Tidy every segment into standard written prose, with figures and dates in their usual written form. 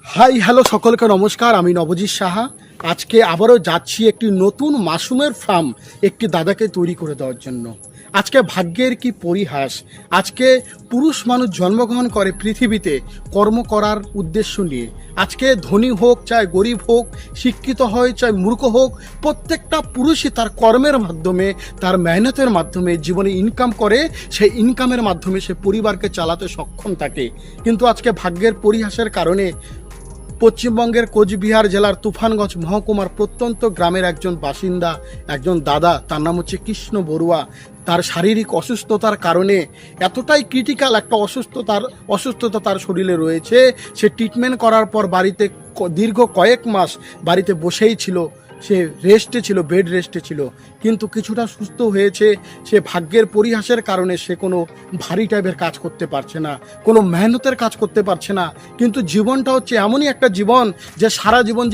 Hi hello সকলকে নমস্কার, আমি নবজিৎ সাহা। আজকে আবারও যাচ্ছি একটি নতুন মাশরুমের ফার্ম একটি দাদাকে তৈরি করে দেওয়ার জন্য। আজকে ভাগ্যের কি পরিহাস, আজকে পুরুষ মানুষ জন্মগ্রহণ করে পৃথিবীতে কর্ম করার উদ্দেশ্য নিয়ে। আজকে ধনী হোক চাই গরিব হোক, শিক্ষিত হয় চাই মূর্খ হোক, প্রত্যেকটা পুরুষই তার কর্মের মাধ্যমে, তার মেহনতের মাধ্যমে জীবনে ইনকাম করে। সেই ইনকামের মাধ্যমে সে পরিবারকে চালাতে সক্ষম থাকে। কিন্তু আজকে ভাগ্যের পরিহাসের কারণে পশ্চিমবঙ্গের কোচবিহার জেলার তুফানগঞ্জ মহকুমার প্রত্যন্ত গ্রামের একজন বাসিন্দা, একজন দাদা, তার নাম হচ্ছে কৃষ্ণ বড়ুয়া। তার শারীরিক অসুস্থতার কারণে, এতটাই ক্রিটিক্যাল একটা অসুস্থতা তার শরীরে রয়েছে, সে ট্রিটমেন্ট করার পর বাড়িতে দীর্ঘ কয়েক মাস বাড়িতে বসেই ছিল। সে রেস্টে ছিল, বেড রেস্টে ছিল, কিন্তু কিছুটা সুস্থ হয়েছে। সে ভাগ্যের পরিহাসের কারণে সে কোনো ভারী টাইপের কাজ করতে পারছে না, কোনো মেহনতের কাজ করতে পারছে না। কিন্তু জীবনটা হচ্ছে এমনই একটা জীবন যে সারা জীবন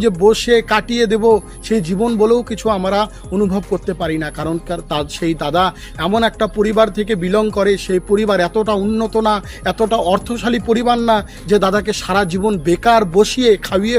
যে বসে কাটিয়ে দেব, সেই জীবন বলেও কিছু আমরা অনুভব করতে পারি না। কারণ তার সেই দাদা এমন একটা পরিবার থেকে বিলং করে, সেই পরিবার এতটা উন্নত না, এতটা অর্থশালী পরিবার না যে দাদাকে সারা জীবন বেকার বসিয়ে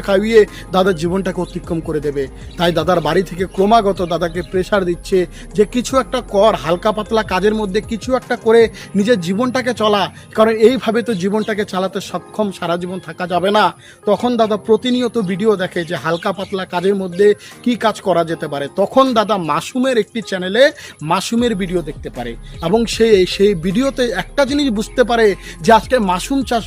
খাইয়ে দাদার জীবনটাকে অতিক্রম করে দেবে। তাই দাদার বাড়ি থেকে ক্রমাগত দাদাকে প্রেশার দিচ্ছে যে কিছু একটা কর, হালকা পাতলা কাজের মধ্যে কিছু একটা করে নিজের জীবনটাকে চলা, কারণ এইভাবে তো জীবনটাকে চালাতে সক্ষম সারা জীবন থাকা যাবে না। তখন দাদা প্রতিনিয়ত ভিডিও দেখে যে হালকা পাতলা কাজের মধ্যে কি কাজ করা যেতে পারে। তখন দাদা মাশরুমের একটি চ্যানেলে মাশরুমের ভিডিও দেখতে পারে এবং সেই ভিডিওতে একটা জিনিস বুঝতে পারে যে আজকে মাশরুম চাষ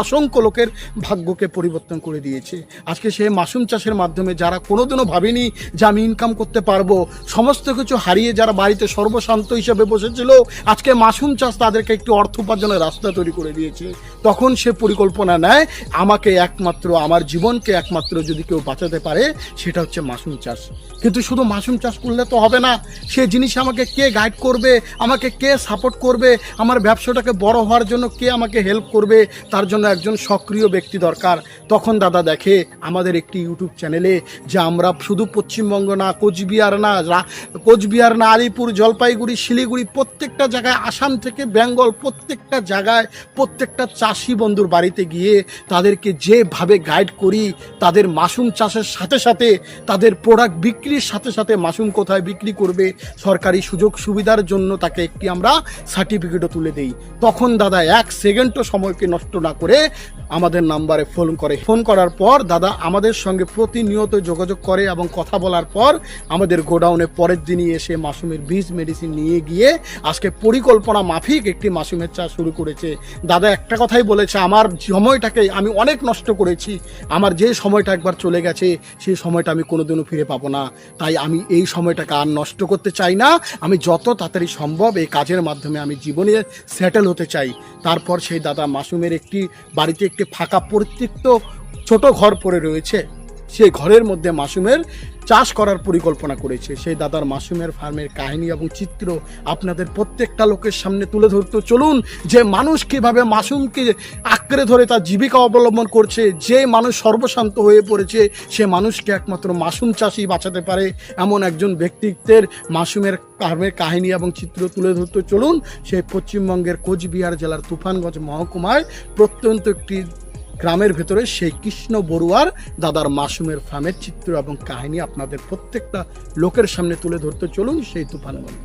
অসংখ্য লোকের ভাগ্যকে পরিবর্তন করে দিয়েছে। আজকে সে মাশরুম চাষের মাধ্যমে যারা কোনোদিনও ভাবেনি যে আমি ইনকাম করতে পারবো, সমস্ত কিছু হারিয়ে যারা বাড়িতে সর্বশান্ত হিসেবে বসেছিল, আজকে মাশরুম চাষ তাদেরকে একটি অর্থ উপার্জনের রাস্তা তৈরি করে দিয়েছে। তখন সে পরিকল্পনা নেয়, আমাকে একমাত্র আমার জীবনকে একমাত্র যদি কেউ বাঁচাতে পারে সেটা হচ্ছে মাশরুম চাষ। কিন্তু শুধু মাশরুম চাষ করলে তো হবে না, সে জিনিস আমাকে কে গাইড করবে, আমাকে কে সাপোর্ট করবে, আমার ব্যবসাটাকে বড় হওয়ার জন্য কে আমাকে হেল্প করবে, তার জন্য একজন সক্রিয় ব্যক্তি দরকার। তখন দাদা দেখে আমাদের একটি ইউটিউব চ্যানেলে যে আমরা শুধু পশ্চিমবঙ্গ না, কোচবিহার না, আলিপুর, জলপাইগুড়ি, শিলিগুড়ি, প্রত্যেকটা জায়গায়, আসাম থেকে বেঙ্গল, প্রত্যেকটা জায়গায় প্রত্যেকটা চাষি বন্ধুর বাড়িতে গিয়ে তাদেরকে যেভাবে গাইড করি, তাদের মাশরুম চাষের সাথে সাথে তাদের প্রোডাক্ট বিক্রির সাথে সাথে মাশরুম কোথায় বিক্রি করবে, সরকারি সুযোগ সুবিধার জন্য তাকে একটি আমরা সার্টিফিকেটও তুলে দেই। তখন দাদা এক সেকেন্ডও সময়কে নষ্ট না করে আমাদের নাম্বারে ফোন করার পর দাদা আমাদের সঙ্গে প্রতিনিয়ত যোগাযোগ করে এবং কথা বলার পর আমাদের গোডাউনে পরের দিনই এসে মাশরুমের বীজ মেডিসিন নিয়ে গিয়ে আজকে পরিকল্পনা মাফিক একটি মাশরুমের চাষ শুরু করেছে। দাদা একটা কথাই বলেছে, আমার সময়টাকে আমি অনেক নষ্ট করেছি, আমার যে সময়টা একবার চলে গেছে সেই সময়টা আমি কোনোদিনও ফিরে পাবো না। তাই আমি এই সময়টাকে আর নষ্ট করতে চাই না, আমি যত তাড়াতাড়ি সম্ভব এই কাজের মাধ্যমে আমি জীবনে সেটেল হতে চাই। তারপর সেই দাদা মাশরুমের বাড়িতে একটি ফাঁকা পরিত্যক্ত ছোট ঘর পড়ে রয়েছে, সেই ঘরের মধ্যে মাশরুমের চাষ করার পরিকল্পনা করেছে। সেই দাদার মাশরুমের ফার্মের কাহিনী এবং চিত্র আপনাদের প্রত্যেকটা লোকের সামনে তুলে ধরতে চলুন, যে মানুষ কীভাবে মাশরুমকে আঁকড়ে ধরে তার জীবিকা অবলম্বন করছে। যে মানুষ সর্বশান্ত হয়ে পড়েছে সে মানুষকে একমাত্র মাশরুম চাষই বাঁচাতে পারে, এমন একজন ব্যক্তিত্বের মাশরুমের ফার্মের কাহিনী এবং চিত্র তুলে ধরতে চলুন। সেই পশ্চিমবঙ্গের কোচবিহার জেলার তুফানগঞ্জ মহকুমায় প্রত্যন্ত একটি গ্রামের ভেতরে সেই কৃষ্ণ বড়ুয়ার দাদার মাশরুমের ফার্মের চিত্র এবং কাহিনী আপনাদের প্রত্যেকটা লোকের সামনে তুলে ধরতে চলুন সেই তুফানগঞ্জ।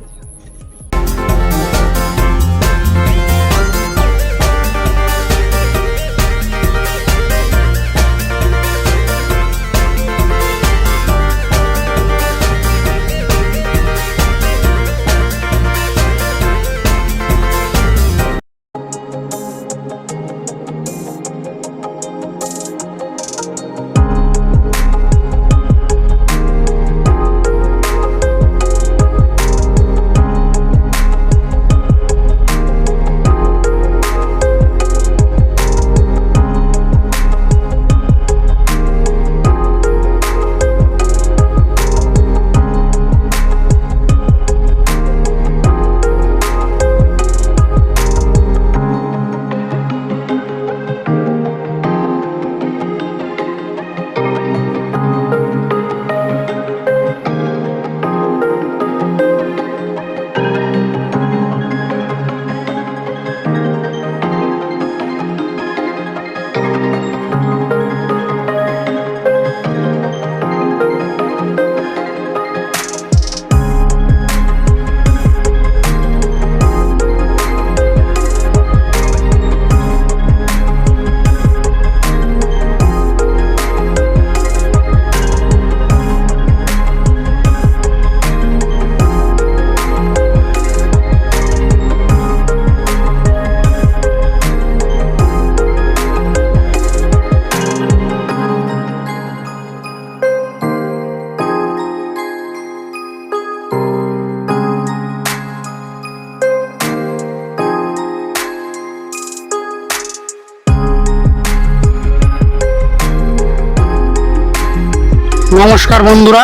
নমস্কার বন্ধুরা,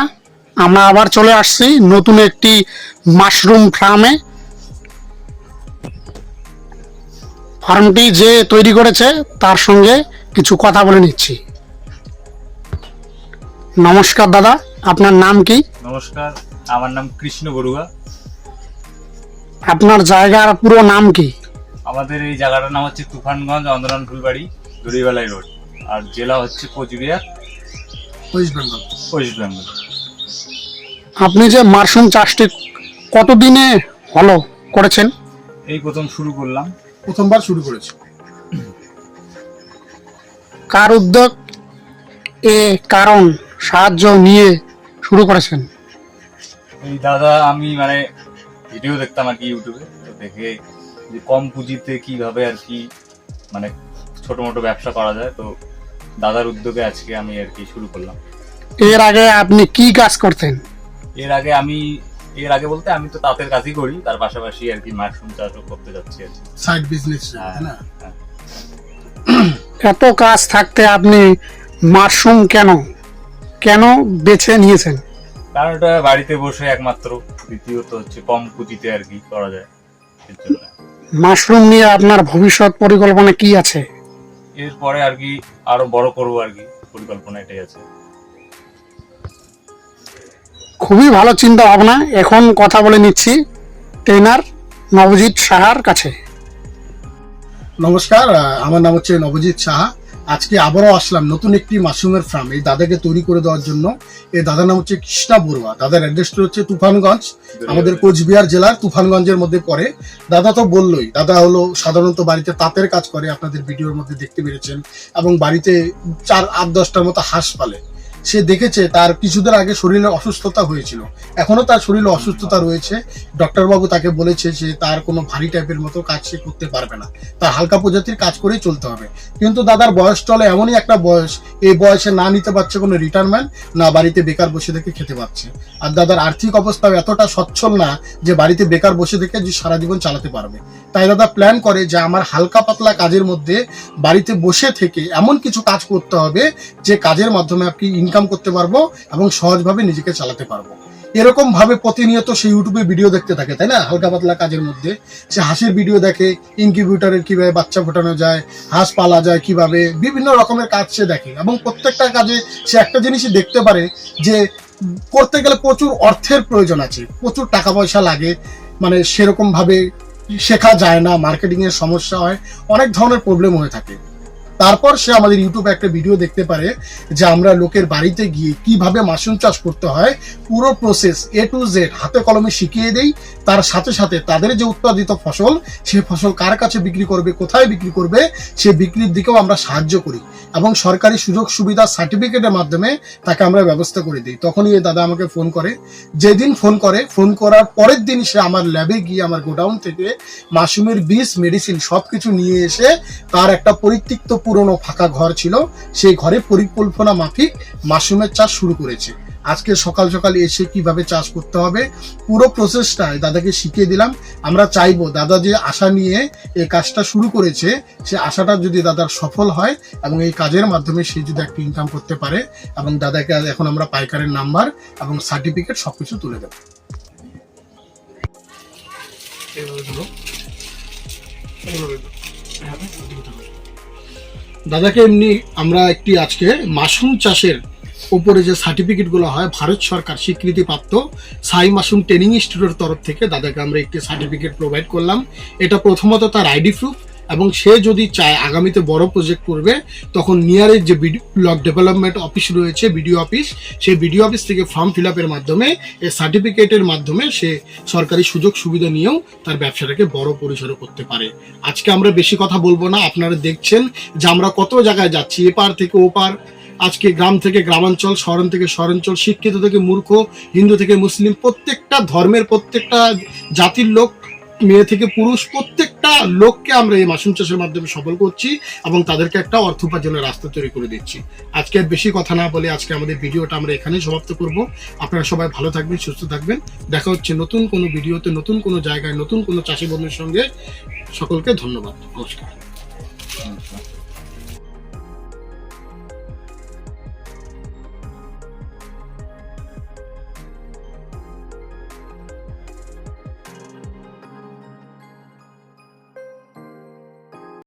আমরা আবার চলে আসছি নতুন একটি মাশরুম ফার্মে। ফার্মটি যে তৈরি করেছে তার সঙ্গে কিছু কথা বলে নিচ্ছি। নমস্কার দাদা, আপনার নাম কি? নমস্কার, আমার নাম কৃষ্ণ বড়ুয়া। আপনার জায়গার পুরো নাম কি? আমাদের এই জায়গাটার নাম হচ্ছে তুফানগঞ্জ, অন্দরান ফুলবাড়ি, দড়িবালাই রোড, আর জেলা হচ্ছে কোচবিহার, ওয়েস্ট বেঙ্গল। আপনি যে মাশরুম চাষটি কতদিনে হলো করেছেন? এই প্রথম শুরু করলাম, প্রথমবার শুরু করেছি। কার উদ্যোগ এ কারণ সাহায্য নিয়ে শুরু করেছেন? এই দাদা, আমি মানে ভিডিও দেখতাম আর কি ইউটিউবে, তো দেখে যে কম পুঁজিতে কিভাবে আর কি মানে ছোট মোটো ব্যবসা করা যায়, তো দাদার উদ্যোগে আজকে আমি আর কি শুরু করলাম। এর আগে আপনি কি কাজ করতেন? এর আগে বলতে আমি তো তাঁতের কাজই করি, তার পাশাপাশি আর কি মাশরুম চাষও করতে যাচ্ছি আর কি, সাইড বিজনেস। হ্যাঁ। এত কাজ থাকতে আপনি মাশরুম কেন বেছে নিয়েছেন? কারণ এটা বাড়িতে বসে একমাত্র, দ্বিতীয়ত হচ্ছে কম পুঁজিতে আর কি করা যায়। মাশরুম নিয়ে আপনার ভবিষ্যৎ পরিকল্পনা কি আছে? এরপরে আর কি আরো বড় করবো আর কি, পরিকল্পনা এটাই আছে। খুবই ভালো চিন্তা ভাবনা। এখন কথা বলে নিচ্ছি ট্রেনার নবজিৎ সাহার কাছে। নমস্কার, আমার নাম হচ্ছে নবজিৎ সাহা। আজকে আবারও আসলাম নতুন একটি মাশরুমের ফার্ম এই দাদাকে তৈরি করে দেওয়ার জন্য। এই দাদার নাম হচ্ছে কৃষ্ণা বড়ুয়া। দাদার অ্যাড্রেসটা হচ্ছে তুফানগঞ্জ, আমাদের কোচবিহার জেলার তুফানগঞ্জের মধ্যে পড়ে। দাদা তো বললোই, দাদা হলো সাধারণত বাড়িতে তাঁতের কাজ করে, আপনাদের ভিডিওর মধ্যে দেখতে পেরেছেন, এবং বাড়িতে 4-8-10টার মতো হাঁস পালে। সে দেখেছে তার কিছুদিন আগে শরীরে অসুস্থতা হয়েছিল, এখনো তার শরীরে অসুস্থতা রয়েছে। ডক্টরবাবু তাকে বলেছে যে তার কোনো ভারী টাইপের মতো কাজ সে করতে পারবে না, তার হালকা প্রজাতির কাজ করেই চলতে হবে। কিন্তু দাদার বয়স চলে এমনই একটা বয়স, এই বয়সে না নিতে পারছে কোনো রিটায়ারমেন্ট, না বাড়িতে বেকার বসে থেকে খেতে পারছে। আর দাদার আর্থিক অবস্থাও এতটা সচ্ছল না যে বাড়িতে বেকার বসে থেকে যে সারা জীবন চালাতে পারবে। তাই দাদা প্ল্যান করে যে আমার হালকা পাতলা কাজের মধ্যে বাড়িতে বসে থেকে এমন কিছু কাজ করতে হবে যে কাজের মাধ্যমে আপনি ইনকাম করতে পারবো এবং সহজভাবে নিজেকে চালাতে পারবো। এরকম ভাবে প্রতিনিয়ত সে ইউটিউবে ভিডিও দেখতে থাকে, তাই না? হালকা পাতলা কাজের মধ্যে সে হাঁসের ভিডিও দেখে, ইনকিউবেটরের কিভাবে বাচ্চা ফোটানো যায়, হাঁস পালা যায় কিভাবে, বিভিন্ন রকমের কাজ সে দেখে। এবং প্রত্যেকটা কাজে সে একটা জিনিসই দেখতে পারে যে করতে গেলে প্রচুর অর্থের প্রয়োজন আছে, প্রচুর টাকা পয়সা লাগে, মানে সেরকম ভাবে শেখা যায় না, মার্কেটিং এর সমস্যা হয়, অনেক ধরনের প্রবলেম হয়ে থাকে। তারপর সে আমাদের ইউটিউবে একটা ভিডিও দেখতে পারে যে আমরা লোকের বাড়িতে গিয়ে কিভাবে মাশরুম চাষ করতে হয়, পুরো প্রসেস A to Z হাতে কলমে শিখিয়ে দেই। তার সাথে সাথে তাদের যে উৎপাদিত ফসল, সে ফসল কার কাছে বিক্রি করবে, কোথায় বিক্রি করবে, সে বিক্রির দিকেও আমরা সাহায্য করি এবং সরকারি সুযোগ সুবিধা সার্টিফিকেটের মাধ্যমে তাকে আমরা ব্যবস্থা করে দিই। তখনই এই দাদা আমাকে ফোন করে। যেদিন ফোন করার পরের দিন সে আমার ল্যাবে গিয়ে আমার গোডাউন থেকে মাশরুমের বীজ, মেডিসিন সবকিছু নিয়ে এসে তার একটা পরিত্যক্ত পুরনো ফাঁকা ঘর ছিল, সেই ঘরে পরিকল্পনা মাফিক মাশরুমের চাষ শুরু করেছে। আজকে সকাল সকাল এসে কিভাবে চাষ করতে হবে পুরো প্রসেসটা দাদাকে শিখিয়ে দিলাম। আমরা চাইবো দাদা যে আশা নিয়ে এই কাজটা শুরু করেছে, সে আশাটা যদি দাদার সফল হয় এবং এই কাজের মাধ্যমে সে যদি একটা ইনকাম করতে পারে, এবং দাদাকে এখন আমরা পাইকারের নাম্বার এবং সার্টিফিকেট সবকিছু তুলে দেবো। দাদাকে এমনি আমরা একটি আজকে মাশরুম চাষের উপরে যে সার্টিফিকেটগুলো হয় ভারত সরকার স্বীকৃতিপ্রাপ্ত সাই মাশরুম ট্রেনিং ইনস্টিটিউটের তরফ থেকে দাদাকে আমরা একটি সার্টিফিকেট প্রোভাইড করলাম। এটা প্রথমত তার আইডি প্রুফ, এবং সে যদি চায় আগামীতে বড় প্রজেক্ট করবে তখন নিয়ারের যে ব্লক ডেভেলপমেন্ট অফিস রয়েছে, বিডিও অফিস, সেই বিডিও অফিস থেকে ফর্ম ফিল আপের মাধ্যমে এই সার্টিফিকেটের মাধ্যমে সে সরকারি সুযোগ সুবিধা নিয়েও তার ব্যবসাটাকে বড় পরিসরে করতে পারে। আজকে আমরা বেশি কথা বলবো না, আপনারা দেখছেন যে আমরা কত জায়গায় যাচ্ছি, এপার থেকে ওপার। আজকে গ্রাম থেকে গ্রামাঞ্চল, শহর থেকে শহরাঞ্চল, শিক্ষিত থেকে মূর্খ, হিন্দু থেকে মুসলিম, প্রত্যেকটা ধর্মের, প্রত্যেকটা জাতির লোক, মেয়ে থেকে পুরুষ, প্রত্যেকটা লোককে আমরা এই মাশরুম চাষের মাধ্যমে সফল করছি এবং তাদেরকে একটা অর্থ উপার্জনের রাস্তা তৈরি করে দিচ্ছি। আজকে আর বেশি কথা না বলে আজকে আমাদের ভিডিওটা আমরা এখানেই সমাপ্ত করব। আপনারা সবাই ভালো থাকবেন, সুস্থ থাকবেন। দেখা হচ্ছে নতুন কোনো ভিডিওতে, নতুন কোনো জায়গায়, নতুন কোনো চাষি বন্ধুর সঙ্গে। সকলকে ধন্যবাদ, নমস্কার।